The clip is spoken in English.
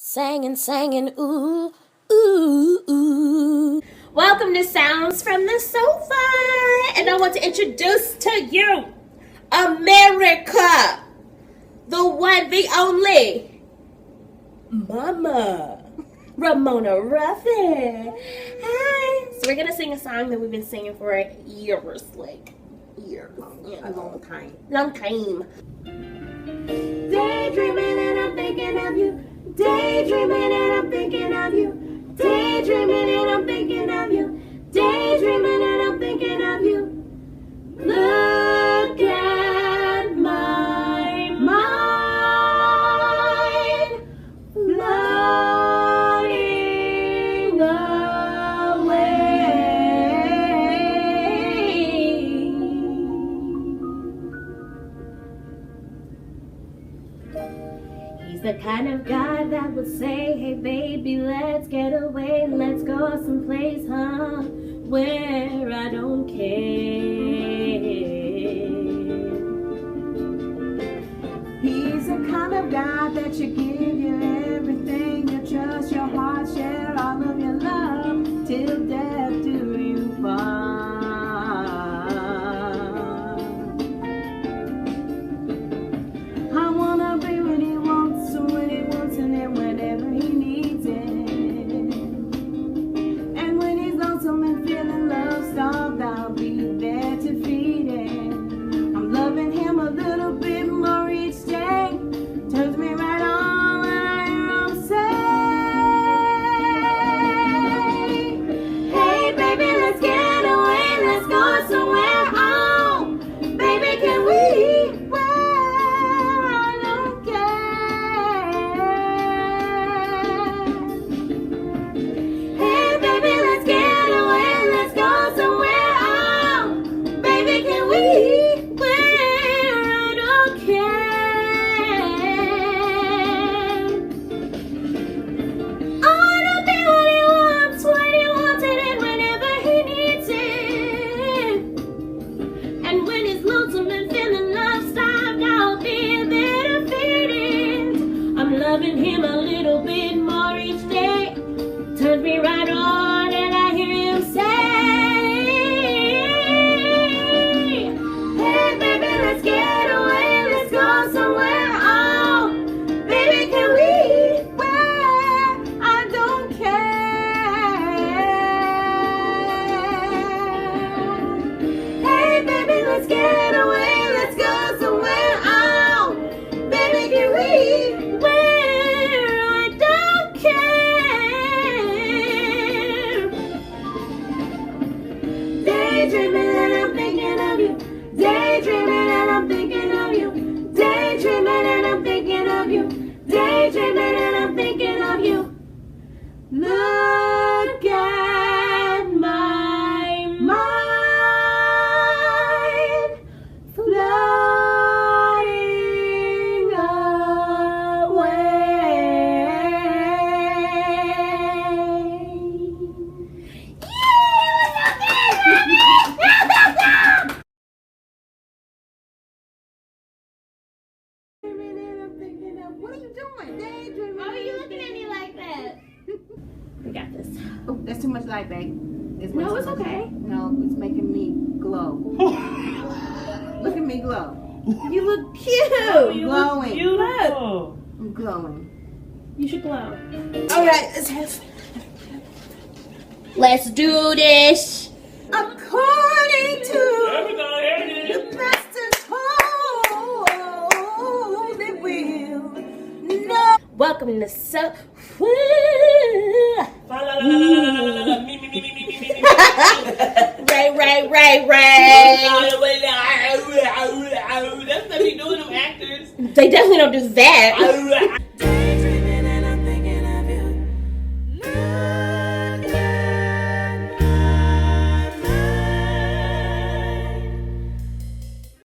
Singing, ooh, ooh, ooh. Welcome to Sounds from the Sofa. And I want to introduce to you America, the one, the only, Mama, Ramona Ruffin. Hi. So we're going to sing a song that we've been singing for years, A long time. Daydreaming and I'm thinking of you. Daydreaming and I'm thinking of you. Daydreaming and I'm thinking of you. Daydreaming and I'm thinking of you. Look at my mind floating away. He's the kind of guy that would say, hey baby, let's get away, let's go someplace, where I don't care. He's the kind of guy that you give you everything, you trust, your heart, share all of your love, till death do you part. I wanna be when he wants, so when he wants, and then whenever he needs it. And when he's lonesome and feeling love starved, I'll be there to feed it. I'm loving him a little bit more each day. Turns me right on when I hear him say, hey baby, let's get away, let's go somewhere. Oh, baby, can we? Loving him a little bit more each day. Turns me right on and I hear him say, hey baby, let's get away, let's go somewhere. Oh, baby, can we? Where? I don't care. Hey baby, let's get away, let's go somewhere. Oh, baby, can we? Daydreaming and I'm thinking of you. Daydreaming and I'm thinking of you. Daydreaming and I'm thinking of you. Daydreaming and I'm thinking of you. Look at my mind floating What are you doing? Daydreaming. Why are you looking at me like that? We got this. Oh, that's too much light, babe. No, it's okay. No, it's making me glow. Look at me glow. You look cute. I'm glowing. Beautiful. I'm glowing. You should glow. All right, let's do this. According to the best is holy will. No. Welcome to Ray. That's what they do with them actors. They definitely don't do that.